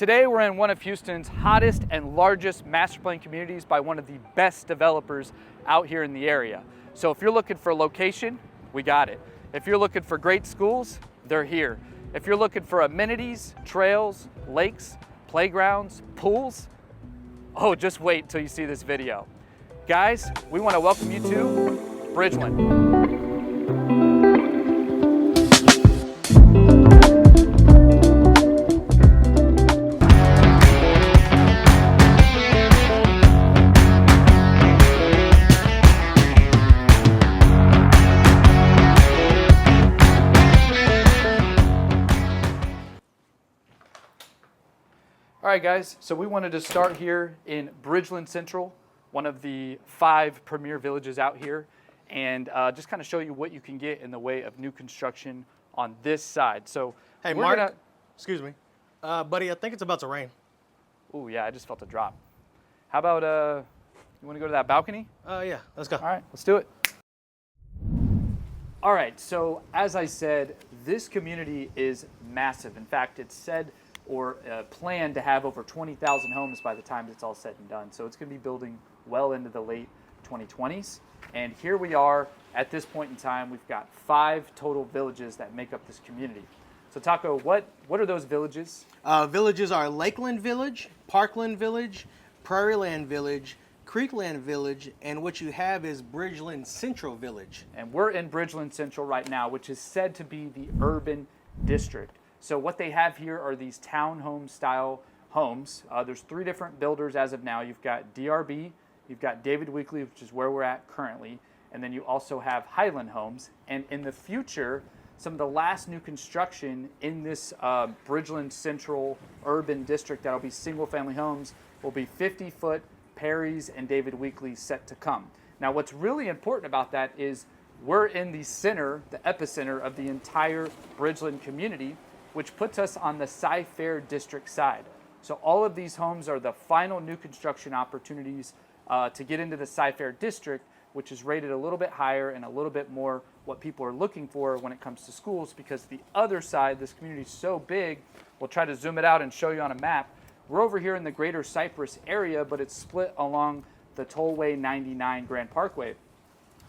Today we're in one of Houston's hottest and largest master plan communities by one of the best developers out here in the area. So if you're looking for a location, we got it. If you're looking for great schools, they're here. If you're looking for amenities, trails, lakes, playgrounds, pools, oh, just wait till you see this video. Guys, we want to welcome you to Bridgeland. All right, guys, so we wanted to start here in Bridgeland Central, one of the 5 premier villages out here, and just kind of show you what you can get in the way of new construction on this side. So, hey, Mark, excuse me. Buddy, I think it's about to rain. Oh, yeah, I just felt a drop. How about, you want to go to that balcony? Yeah, let's go. All right, let's do it. All right, so as I said, this community is massive. In fact, it's said or planned to have over 20,000 homes by the time it's all said and done. So it's going to be building well into the late 2020s. And here we are at this point in time. We've got 5 total villages that make up this community. So Taco, what are those villages? Villages are Lakeland Village, Parkland Village, Prairieland Village, Creekland Village, and what you have is Bridgeland Central Village. And we're in Bridgeland Central right now, which is said to be the urban district. So what they have here are these townhome style homes. There's 3 different builders as of now. You've got DRB, you've got David Weekley, which is where we're at currently, and then you also have Highland Homes. And in the future, some of the last new construction in this Bridgeland Central urban district that'll be single family homes will be 50-foot Perry's and David Weekley set to come. Now what's really important about that is we're in the center, the epicenter of the entire Bridgeland community, which puts us on the Cypress district side. So all of these homes are the final new construction opportunities to get into the Cypress district, which is rated a little bit higher and a little bit more what people are looking for when it comes to schools, because the other side, this community is so big, we'll try to zoom it out and show you on a map. We're over here in the greater Cypress area, but it's split along the Tollway 99 Grand Parkway.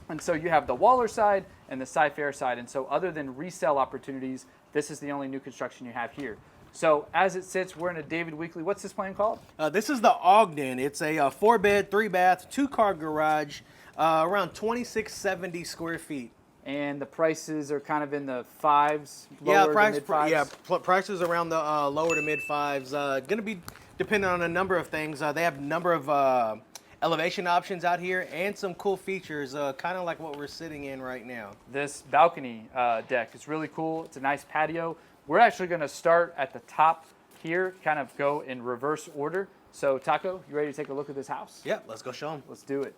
And so you have the Waller side and the Cypress side. And so other than resale opportunities, this is the only new construction you have here. So as it sits, we're in a David Weekley. What's this plan called? This is the Ogden. It's a 4-bed, 3-bath, 2-car garage, around 2670 square feet. And the prices are kind of in the 5s, lower to mid-5s? Prices around the lower to mid-5s. Going to be dependent on a number of things. They have a number of elevation options out here and some cool features, kind of like what we're sitting in right now. This balcony deck is really cool. It's a nice patio. We're actually going to start at the top here, kind of go in reverse order. So Taco, you ready to take a look at this house? Yep, let's go show them. Let's do it.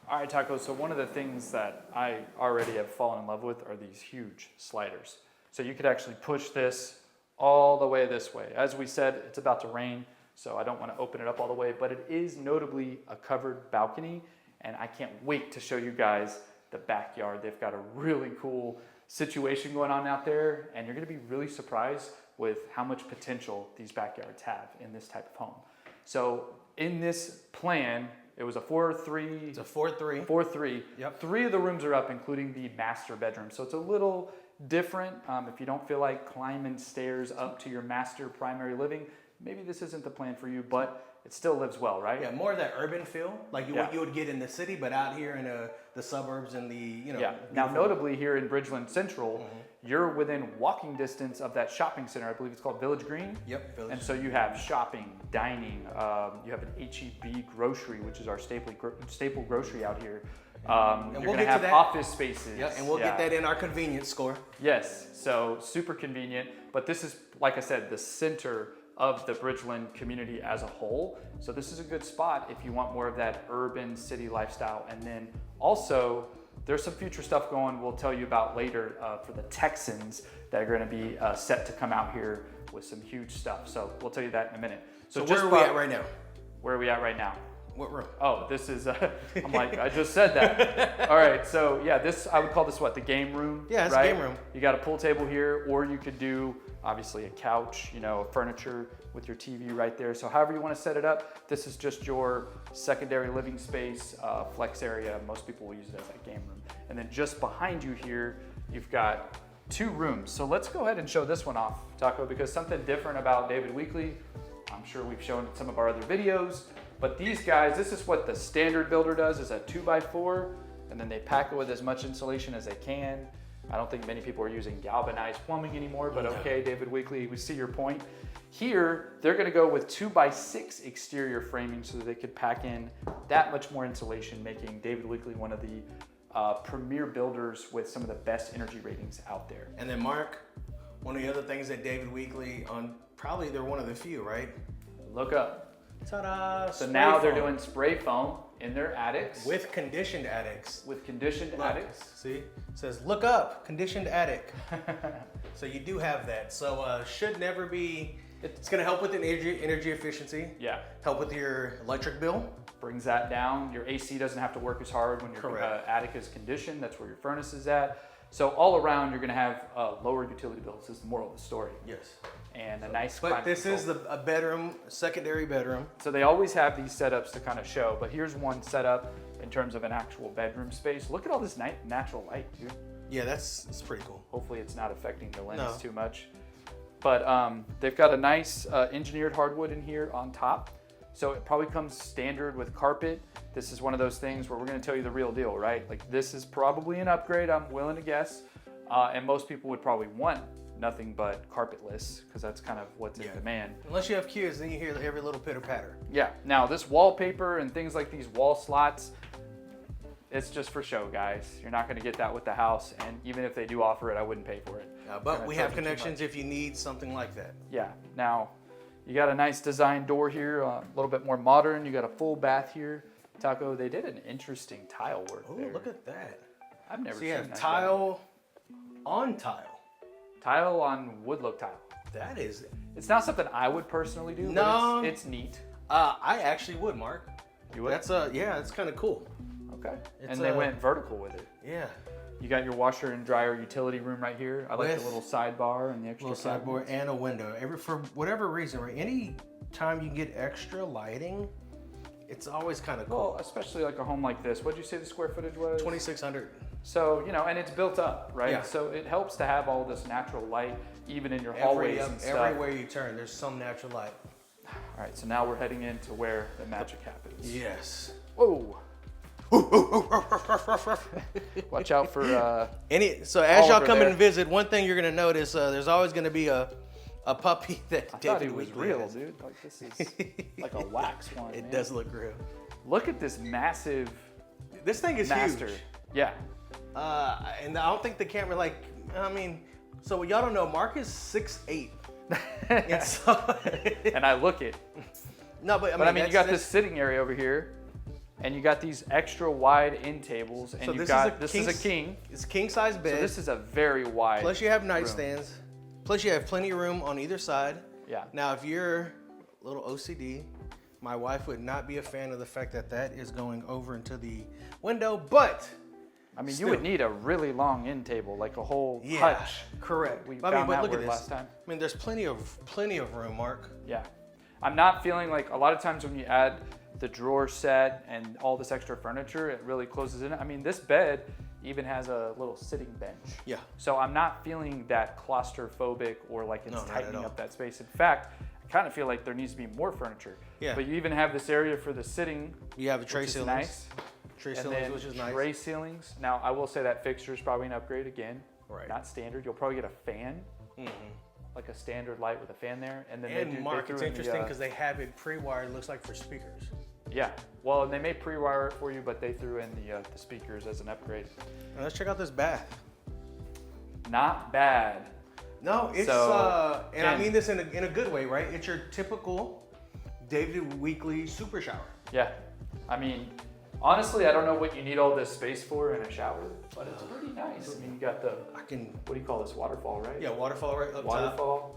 All right, Taco, so one of the things that I already have fallen in love with are these huge sliders. So you could actually push this all the way this way. As we said, it's about to rain, so I don't want to open it up all the way, but it is notably a covered balcony, and I can't wait to show you guys the backyard. They've got a really cool situation going on out there, and you're going to be really surprised with how much potential these backyards have in this type of home. So in this plan, it was a 4-3. It's a 4-3. 4-3. Yep. 3 of the rooms are up, including the master bedroom. So it's a little different. If you don't feel like climbing stairs up to your master primary living, maybe this isn't the plan for you, but it still lives well, right? Yeah, more of that urban feel, like what you would get in the city, but out here in the suburbs and the, Yeah. Now, notably here in Bridgeland Central, you're within walking distance of that shopping center. I believe it's called Village Green. Yep, Village. And so you have shopping, dining. You have an H-E-B grocery, which is our staple grocery out here. And you're we'll going to have office spaces. Yeah, and we'll get that in our convenience score. Yes, so super convenient. But this is, like I said, the center of the Bridgeland community as a whole. So this is a good spot if you want more of that urban city lifestyle. And then also, there's some future stuff going we'll tell you about later for the Texans that are going to be set to come out here with some huge stuff. So we'll tell you that in a minute. So where are we at right now? Where are we at right now? What room? Oh, this is, I'm like, I just said that. All right, so yeah, I would call this what, the game room? Yeah, it's right? a game room. You got a pool table here, or you could do, obviously, a couch, furniture with your TV right there. So however you want to set it up, this is just your secondary living space, flex area. Most people will use it as a game room. And then just behind you here, you've got 2 rooms. So let's go ahead and show this one off, Taco, because something different about David Weekley, I'm sure we've shown in some of our other videos, but these guys, this is what the standard builder does, is a 2x4, and then they pack it with as much insulation as they can. I don't think many people are using galvanized plumbing anymore, but okay, David Weekley, we see your point. Here, they're gonna go with 2x6 exterior framing so that they could pack in that much more insulation, making David Weekley one of the premier builders with some of the best energy ratings out there. And then Mark, one of the other things that David Weekley probably they're one of the few, right? Look up. Ta-da! So now they're doing spray foam in their attics. With conditioned attics. With conditioned attics. See? It says, look up, conditioned attic. So you do have that. So should never be, it's gonna help with energy efficiency. Yeah. Help with your electric bill. Brings that down. Your AC doesn't have to work as hard when your attic is conditioned. That's where your furnace is at. So all around, you're gonna have lower utility bills is the moral of the story. Yes. And a nice But this is a bedroom, secondary bedroom. So they always have these setups to kind of show, but here's one setup in terms of an actual bedroom space. Look at all this natural light, dude. Yeah, it's pretty cool. Hopefully it's not affecting the lens too much. But they've got a nice engineered hardwood in here on top. So it probably comes standard with carpet. This is one of those things where we're gonna tell you the real deal, right? Like this is probably an upgrade, I'm willing to guess. And most people would probably want nothing but carpetless, because that's kind of what's in demand. Unless you have kids, then you hear every little pitter patter. Yeah, now this wallpaper and things like these wall slots, it's just for show, guys. You're not gonna get that with the house, and even if they do offer it, I wouldn't pay for it. But we have connections if you need something like that. Yeah, now you got a nice design door here, a little bit more modern. You got a full bath here. Taco, they did an interesting tile work there. Oh, look at that. I've never So seen you have that. tile on tile. Tile on wood look tile. That is. It's not something I would personally do, No. but it's neat. I actually would, Mark. You would? That's it's kind of cool. Okay. And they went vertical with it. Yeah. You got your washer and dryer utility room right here. I like the little sidebar and the extra little sideboard and a window. For whatever reason, right? Any time you can get extra lighting, it's always kind of cool. Well, especially like a home like this. What'd you say the square footage was? 2,600. So, and it's built up, right? Yeah. So it helps to have all this natural light, even in your hallways and stuff. Everywhere you turn, there's some natural light. All right, so now we're heading into where the magic happens. Yes. Whoa. Watch out for So as y'all Oliver come there. and visit, one thing you're gonna notice, there's always gonna be a puppy that I thought David he was Weekley real, has. dude. Like this is like a wax one. It man. does look real. Look at this massive This thing is master. huge. Yeah. And I don't think the camera so y'all don't know, Mark is 6'8". And so, And I look it. no, but But you got this sitting area over here, and you got these extra wide end tables, and So you've this got is this is a king. It's king size bed. So this is a very wide. Plus you have room. nightstands. Plus you have plenty of room on either side. Yeah. Now if you're a little OCD, my wife would not be a fan of the fact that that is going over into the window, but I mean, still. you would need a really long end table, like a whole yeah, hutch. correct. We But found that look at word this. last time. I mean, there's plenty of room, Mark. Yeah. I'm not feeling like a lot of times when you add the drawer set and all this extra furniture, it really closes in. I mean, this bed even has a little sitting bench. Yeah. So I'm not feeling that claustrophobic or like it's No, not at tightening all. up that space. In fact, I kind of feel like there needs to be more furniture. Yeah. But you even have this area for the sitting, You have the tray which is ceilings. nice. Tray And ceilings, then which is nice. tray ceilings. Now, I will say that fixture is probably an upgrade again. Right. Not standard. You'll probably get a fan, like a standard light with a fan there. And then And Mark, they it's threw in the, interesting because they have it pre-wired. Looks like for speakers. yeah. Well, and they may pre-wire it for you, but they threw in the speakers as an upgrade. Now let's check out this bath. Not bad. No, it's So, and I and- mean this in a good way, right? It's your typical David Weekley super shower. Yeah. I mean, honestly, I don't know what you need all this space for in a shower, but it's pretty nice. I mean, you got the, I can, what do you call this, waterfall, right? yeah, waterfall right up top. Waterfall.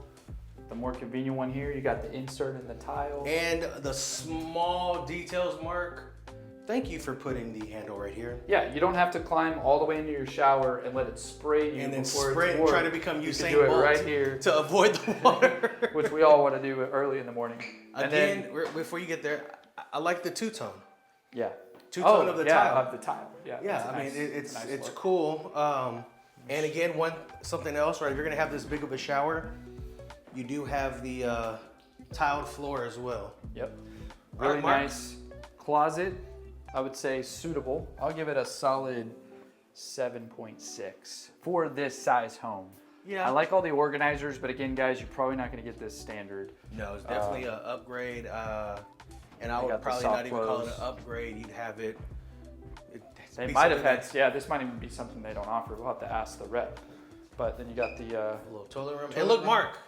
the more convenient one here. You got the insert in the tile. And the small details, Mark. Thank you for putting the handle right here. Yeah, you don't have to climb all the way into your shower and let it spray you And then before spray it's and try warm. to become You Usain can do it Bolt right here to avoid the water. which we all want to do early in the morning. Again, before you get there, I like the two-tone. Yeah. Two-tone of the tile. Of the tile. Yeah. Yeah, I mean, it's cool. And again, something else, right? If you're gonna have this big of a shower, you do have the tiled floor as well. Yep. All right, Really Mark. nice closet. I would say suitable. I'll give it a solid 7.6 for this size home. Yeah. I like all the organizers, but again, guys, you're probably not going to get this standard. No, it's definitely an upgrade. And I They would got the probably soft not even call it close. an upgrade. You'd have it. They be might have something had, yeah, this might even be something they don't offer. We'll have to ask the rep. But then you got the a little toilet room. Toilet And look, room. Mark,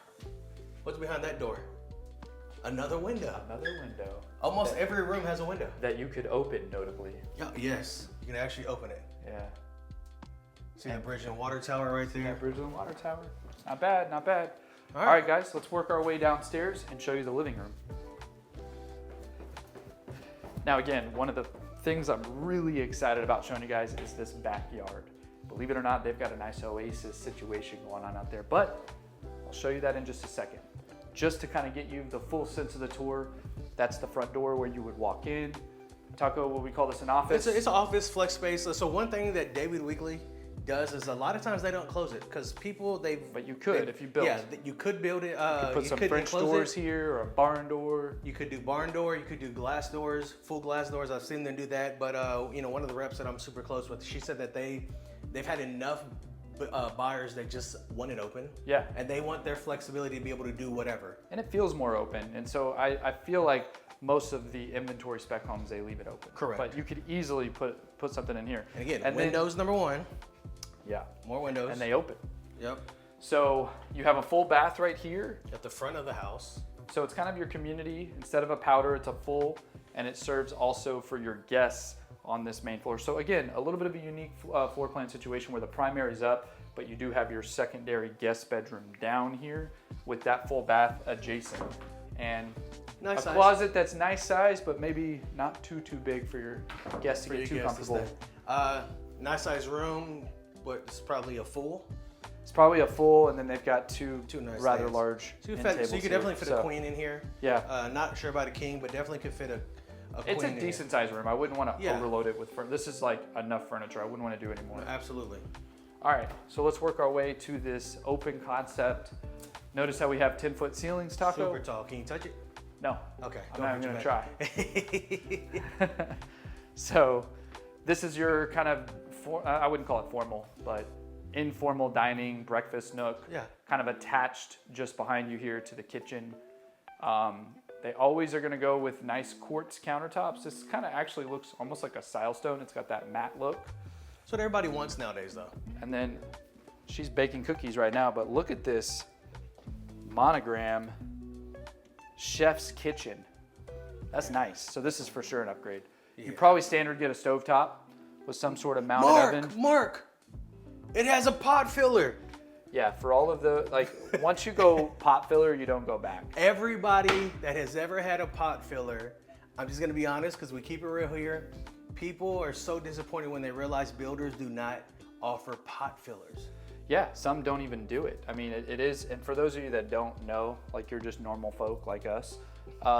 what's behind that door? Another window. another window Almost every room has a window. that you could open, notably. Yeah, yes, you can actually open it. Yeah. See the Bridgeland water tower right Yeah, there? Bridgeland water tower. Not bad, not bad. All All right, guys, let's work our way downstairs and show you the living room. Now, again, one of the things I'm really excited about showing you guys is this backyard. Believe it or not, they've got a nice oasis situation going on out there, but I'll show you that in just a second. Just to kind of get you the full sense of the tour, that's the front door where you would walk in. Taco, what we call this, an office? It's an office flex space. So one thing that David Weekley does is a lot of times they don't close it because people But you could if you built. Yeah, you could build it. Put some French doors here or a barn door. You could do barn door. You could do glass doors, full glass doors. I've seen them do that. But one of the reps that I'm super close with, she said that they've had enough buyers that just want it open. Yeah. And they want their flexibility to be able to do whatever. And it feels more open. And so I feel like most of the inventory spec homes, they leave it open. Correct. But you could easily put something in here. And again, then- windows number one. Yeah. More windows. And they open. Yep. So you have a full bath right here. At the front of the house. So it's kind of your community. Instead of a powder, it's a full, and it serves also for your guests on this main floor. So again, a little bit of a unique floor plan situation where the primary is up, but you do have your secondary guest bedroom down here with that full bath adjacent. And Nice a size. closet that's nice size, but maybe not too big for your guests to For get your too guests to comfortable. stay. Nice size room, but it's probably a full. It's probably a full, and then they've got two nice rather stands. large So you, end so tables you could here. definitely fit So, a queen in here. Yeah. Not sure about a king, but definitely could fit a queen It's a in decent sized room. I wouldn't want to Yeah. overload it with furniture. This is like enough furniture. I wouldn't want to do any more. here. Absolutely. All right, so let's work our way to this open concept. Notice how we have 10-foot ceilings, Taco? Super tall. Can you touch it? No, Okay. I'm not even gonna try. So this is your kind of, I wouldn't call it formal, but informal dining, breakfast nook. Yeah. Kind of attached just behind you here to the kitchen. They always are gonna go with nice quartz countertops. This kind of actually looks almost like a silestone. It's got that matte look. That's what everybody wants nowadays, though. And then she's baking cookies right now, but look at this monogram, Chef's Kitchen. That's nice. So this is for sure an upgrade. You probably standard get a stovetop with some sort of mounted oven. Mark, it has a pot filler. Yeah, for all of the, like, once you go pot filler, you don't go back. Everybody that has ever had a pot filler, I'm just gonna be honest, because we keep it real here. People are so disappointed when they realize builders do not offer pot fillers. Yeah, some don't even do it. I mean, it is, and for those of you that don't know, like you're just normal folk like us,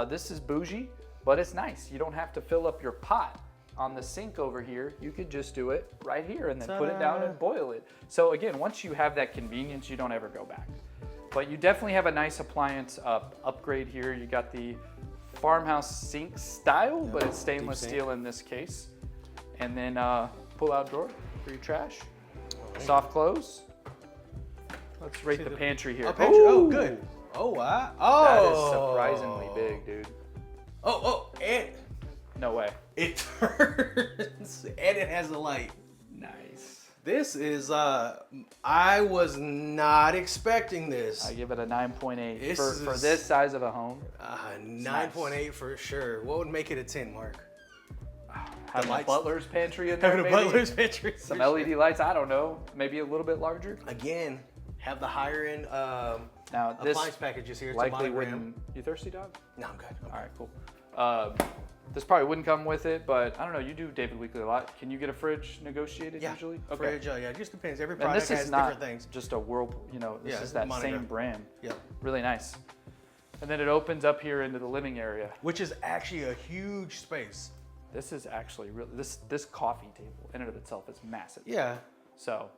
this is bougie, but it's nice. You don't have to fill up your pot on the sink over here. You could just do it right here and then put it down and boil it. So again, once you have that convenience, you don't ever go back. But you definitely have a nice appliance upgrade here. You got the farmhouse sink style, but it's stainless sink. steel in this case. And then pull-out drawer for your trash. Soft close. Let's rate the pantry here. Oh, pantry. Oh, Ooh! good. Oh, wow. That Oh. is surprisingly big, dude. Oh, and No way. it turns and it has a light. Nice. This is, I was not expecting this. I give it a 9.8 This for is- this size of a home. 9.8 for sure. What would make it a 10, Mark? Having a lights- butler's pantry in there, Having a maybe? butler's pantry. Some for sure. LED lights, I don't know. Maybe a little bit larger. Again, Have the higher end Now this appliance packages here. It's a likely monogram. wouldn't. You thirsty, dog? No, I'm good. All right, cool. This probably wouldn't come with it, but I don't know. You do David Weekly a lot. Can you get a fridge negotiated Yeah, usually? fridge. Yeah, it just depends. Every And product this has is not different things. just a Whirlpool. You know, this Yeah, is it's that monogram. same brand. Yep. Really nice. And then it opens up here into the living area. Which is actually a huge space. This is actually really this coffee table in and of itself is massive. Yeah. So,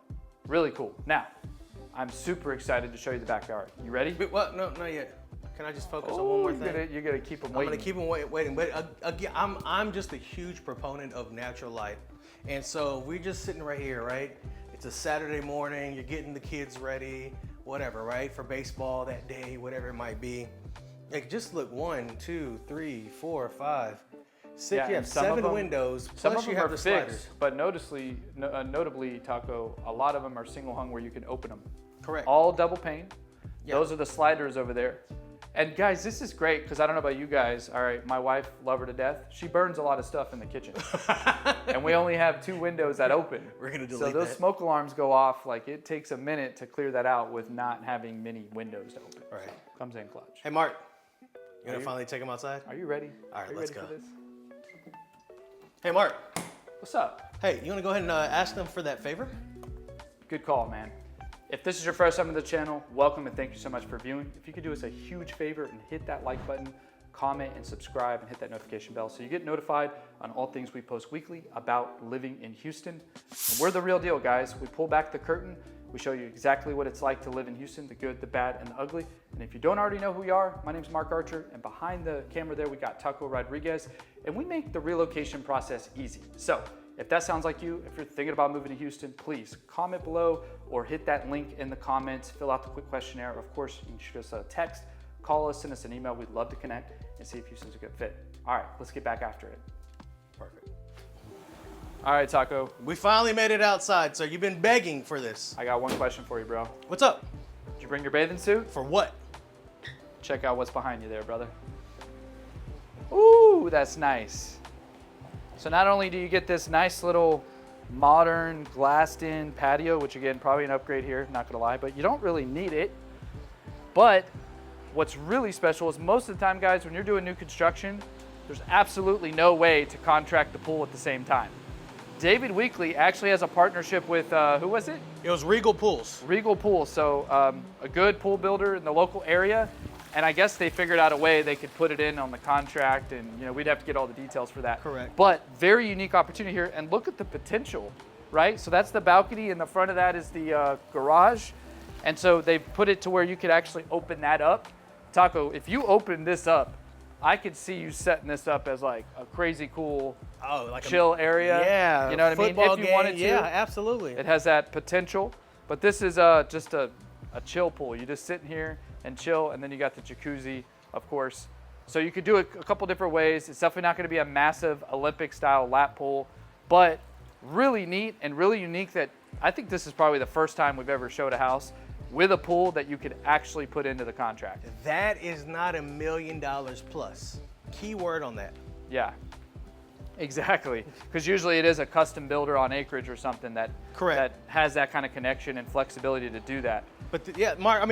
really cool. Now, I'm super excited to show you the backyard. You ready? But, well, no, not yet. Can I just focus on one more thing? You gotta keep them I'm waiting. gonna keep them waiting. But again, I'm just a huge proponent of natural light, and so we're just sitting right here, right? It's a Saturday morning. You're getting the kids ready, whatever, right? For baseball that day, whatever it might be. Like, just look, 1, 2, 3, 4, 5, 6. Yeah, you and have some of 7 them- windows. Some Plus of you them have are the fixed, sliders. but notably, Taco, a lot of them are single hung where you can open them. Correct. All double pane. Yeah. Those are the sliders over there. And guys, this is great because I don't know about you guys. All right, my wife, love her to death. She burns a lot of stuff in the kitchen. And we only have 2 windows that open. We're gonna delete So those that. smoke alarms go off. Like, it takes a minute to clear that out with not having many windows to open. All right. Comes in clutch. Hey, Mark. You gonna you- finally take them outside? Are you ready? All right, Are you let's ready go. for this? Hey, Mark. What's up? Hey, you wanna go ahead and ask them for that favor? Good call, man. If this is your first time to the channel, welcome and thank you so much for viewing. If you could do us a huge favor and hit that like button, comment and subscribe and hit that notification bell so you get notified on all things we post weekly about living in Houston. And we're the real deal, guys. We pull back the curtain. We show you exactly what it's like to live in Houston, the good, the bad, and the ugly. And if you don't already know who we are, my name's Mark Archer, and behind the camera there, we got Taco Rodriguez, and we make the relocation process easy. So if that sounds like you, if you're thinking about moving to Houston, please comment below or hit that link in the comments, fill out the quick questionnaire. Of course, you can shoot us a text, call us, send us an email. We'd love to connect and see if Houston's a good fit. All right, let's get back after it. Perfect. All right, Taco, We finally made it outside, so you've been begging for this. I got one question for you, bro. What's up? Did you bring your bathing suit? For what? Check out what's behind you there, brother. Ooh, that's nice. So not only do you get this nice little modern glassed-in patio, which again, probably an upgrade here, not gonna lie, but you don't really need it. But what's really special is most of the time, guys, when you're doing new construction, there's absolutely no way to contract the pool at the same time. David Weekly actually has a partnership with, who was it? It was Regal Pools. Regal Pool. So a good pool builder in the local area. And I guess they figured out a way they could put it in on the contract, and we'd have to get all the details for that. Correct. But very unique opportunity here, and look at the potential, right? So that's the balcony, and the front of that is the garage. And so they put it to where you could actually open that up. Taco, if you open this up, I could see you setting this up as like a crazy cool Like chill area. Yeah. You know what I mean? football If you game, wanted to. Yeah, absolutely. It has that potential, but this is just a chill pool. You just sit in here and chill, and then you got the jacuzzi, of course. So you could do it a couple different ways. It's definitely not going to be a massive Olympic-style lap pool, but really neat and really unique that I think this is probably the first time we've ever showed a house with a pool that you could actually put into the contract. That is not $1 million plus. Key word on that. Yeah, exactly. Because usually it is a custom builder on acreage or something that Correct. that has that kind of connection and flexibility to do that. But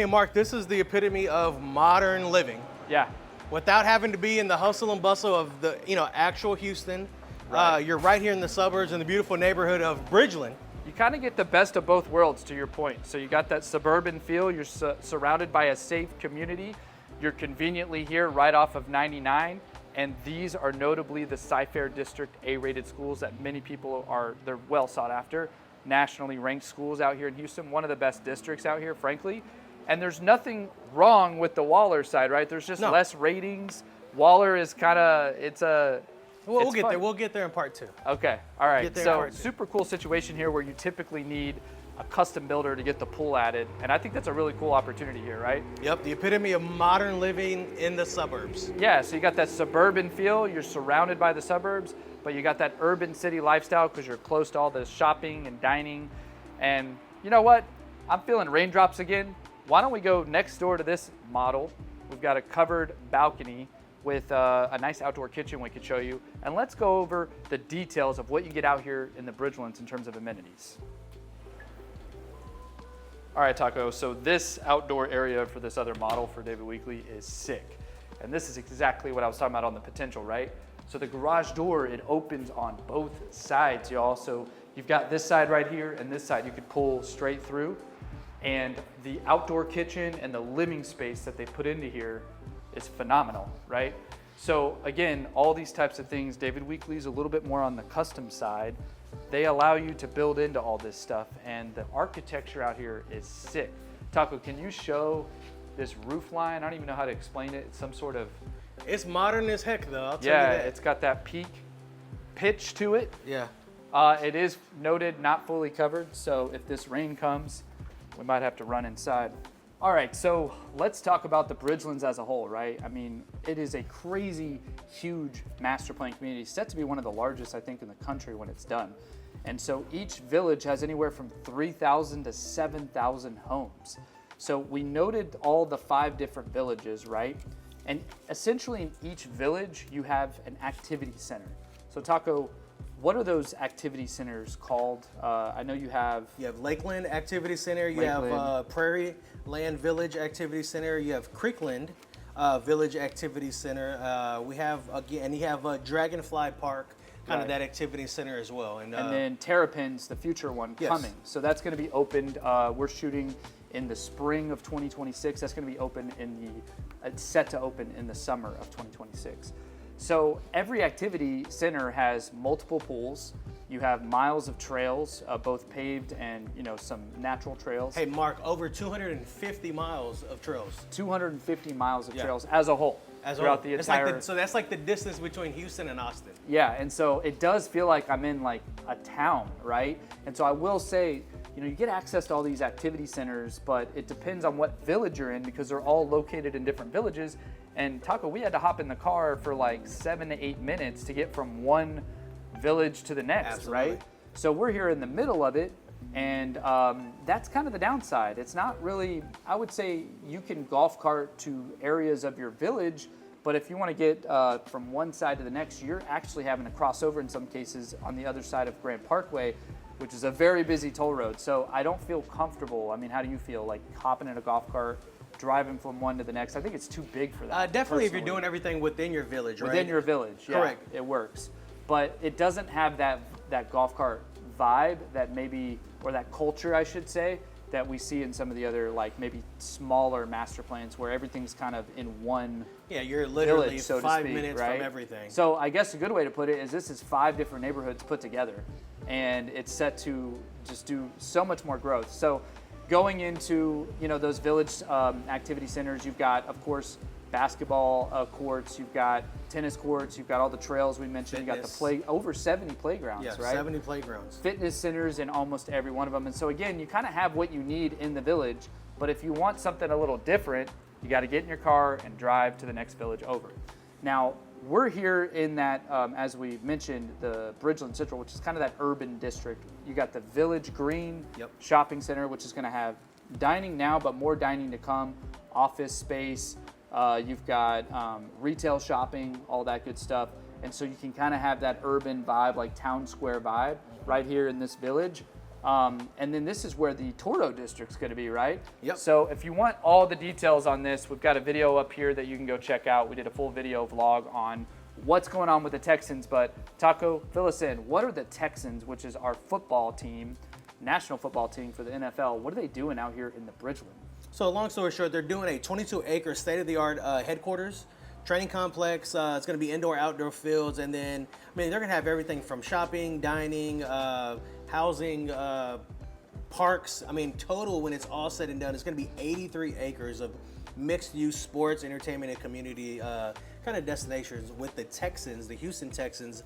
Mark, this is the epitome of modern living Yeah, without having to be in the hustle and bustle of the, actual Houston. Right. You're right here in the suburbs in the beautiful neighborhood of Bridgeland. you kind of get the best of both worlds, to your point. So you got that suburban feel. You're surrounded by a safe community. You're conveniently here right off of 99. And these are notably the Cy-Fair District A-rated schools that many people they're well sought after. Nationally ranked schools out here in Houston, one of the best districts out here, frankly. And there's nothing wrong with the Waller side, right? There's just No. less ratings. Waller is kind of, We'll it's get fun. there. We'll get there in part 2. Okay, all right. Get there So part two. super cool situation here where you typically need a custom builder to get the pool added. And I think that's a really cool opportunity here, right? Yep, the epitome of modern living in the suburbs. Yeah, so you got that suburban feel. You're surrounded by the suburbs, but you got that urban city lifestyle because you're close to all the shopping and dining. And you know what? I'm feeling raindrops again. Why don't we go next door to this model? We've got a covered balcony with a nice outdoor kitchen we could show you. And let's go over the details of what you get out here in the Bridgelands in terms of amenities. All right, Taco, so this outdoor area for this other model for David Weekley is sick. And this is exactly what I was talking about on the potential, right? So the garage door, it opens on both sides, y'all. So you've got this side right here and this side you could pull straight through. And the outdoor kitchen and the living space that they put into here is phenomenal, right? So again, all these types of things, David Weekley's a little bit more on the custom side. They allow you to build into all this stuff, and the architecture out here is sick. Taco, can you show this roof line? I don't even know how to explain it. It's some sort of... It's modern as heck, though. I'll tell you Yeah, that. it's got that peak pitch to it. Yeah. It is noted not fully covered, so if this rain comes, we might have to run inside. All right, so let's talk about the Bridgelands as a whole, right? I mean, it is a crazy, huge master plan community, set to be one of the largest, I think, in the country when it's done. And so each village has anywhere from 3,000 to 7,000 homes. So we noted all the 5 different villages, right? And essentially in each village, you have an activity center. So Taco, what are those activity centers called? I know you have... You have Lakeland Activity Center. You Lakeland. have Prairie Land Village Activity Center. You have Creekland Village Activity Center. We have, again, you have Dragonfly Park, kind of Right. that activity center as well. And then Terrapin's the future one Yes. coming. So that's going to be opened. We're shooting in the spring of 2026. That's going to be open it's set to open in the summer of 2026. So every activity center has multiple pools. You have miles of trails, both paved and some natural trails. hey, Mark, over 250 miles of trails. 250 miles of Yeah. trails as a whole throughout the It's entire. like so that's like the distance between Houston and Austin. Yeah, and so it does feel like I'm in like a town, right? And so I will say, you get access to all these activity centers, but it depends on what village you're in because they're all located in different villages. And Taco, we had to hop in the car for like 7 to 8 minutes to get from one village to the next, Absolutely. right? So we're here in the middle of it, and that's kind of the downside. It's not really, I would say you can golf cart to areas of your village, but if you want to get from one side to the next, you're actually having to cross over in some cases on the other side of Grand Parkway, which is a very busy toll road. So I don't feel comfortable. I mean, how do you feel? Like hopping in a golf cart, driving from one to the next? I think it's too big for that. Definitely if you're personally. doing everything within your village, right? Within your village, yeah, Correct. it works. But it doesn't have that golf cart vibe that maybe, or that culture, I should say, that we see in some of the other, like maybe smaller master plans where everything's kind of in one Yeah, you're literally village, so to 5 speak, minutes right? from everything. So I guess a good way to put it is this is 5 different neighborhoods put together, and it's set to just do so much more growth. So going into those village activity centers, you've got, of course, basketball courts, you've got tennis courts, you've got all the trails we mentioned, Fitness. you got over 70 playgrounds, Yeah, right? 70 playgrounds. Fitness centers in almost every one of them. And so again, you kind of have what you need in the village, but if you want something a little different, you got to get in your car and drive to the next village over. Now, we're here in that, as we mentioned, the Bridgeland Central, which is kind of that urban district. You got the Village Green Yep. Shopping Center, which is going to have dining now, but more dining to come, office space. You've got retail shopping, all that good stuff. And so you can kind of have that urban vibe, like town square vibe, right here in this village. And then this is where the Toro District's going to be, right? Yep. So if you want all the details on this, we've got a video up here that you can go check out. We did a full video vlog on what's going on with the Texans. But Taco, fill us in. What are the Texans, which is our football team, national football team for the NFL, what are they doing out here in the Bridgeland? So long story short, they're doing a 22-acre state-of-the-art headquarters, training complex. It's going to be indoor, outdoor fields, and then they're going to have everything from shopping, dining, housing, parks. Total when it's all said and done, it's going to be 83 acres of mixed-use sports, entertainment, and community kind of destinations, with the Texans, the Houston Texans,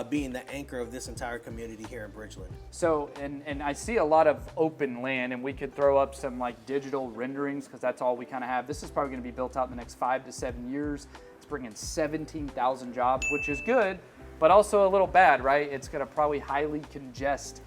being the anchor of this entire community here in Bridgeland. So, and I see a lot of open land, and we could throw up some like digital renderings because that's all we kind of have. This is probably going to be built out in the next 5 to 7 years. It's bringing 17,000 jobs, which is good, but also a little bad, right? It's going to probably highly congest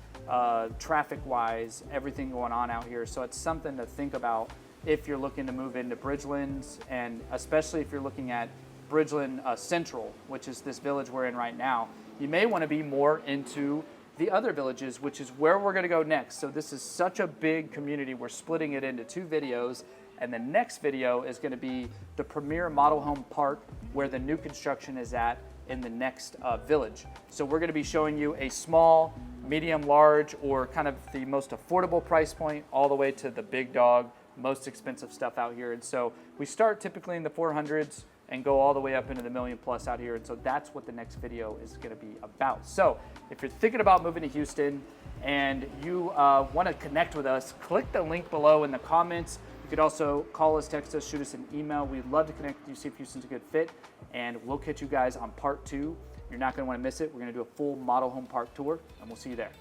traffic-wise, everything going on out here. So it's something to think about if you're looking to move into Bridgeland, and especially if you're looking at Bridgeland Central, which is this village we're in right now. You may want to be more into the other villages, which is where we're going to go next. So this is such a big community, we're splitting it into 2 videos, and the next video is going to be the premier model home park where the new construction is at in the next village. So we're going to be showing you a small, medium, large, or kind of the most affordable price point all the way to the big dog, most expensive stuff out here. And so we start typically in the 400s and go all the way up into the million plus out here. And so that's what the next video is going to be about. So if you're thinking about moving to Houston and you want to connect with us, click the link below in the comments. You could also call us, text us, shoot us an email. We'd love to connect with you, see if Houston's a good fit. And we'll catch you guys on part 2. You're not going to want to miss it. We're going to do a full model home park tour, and we'll see you there.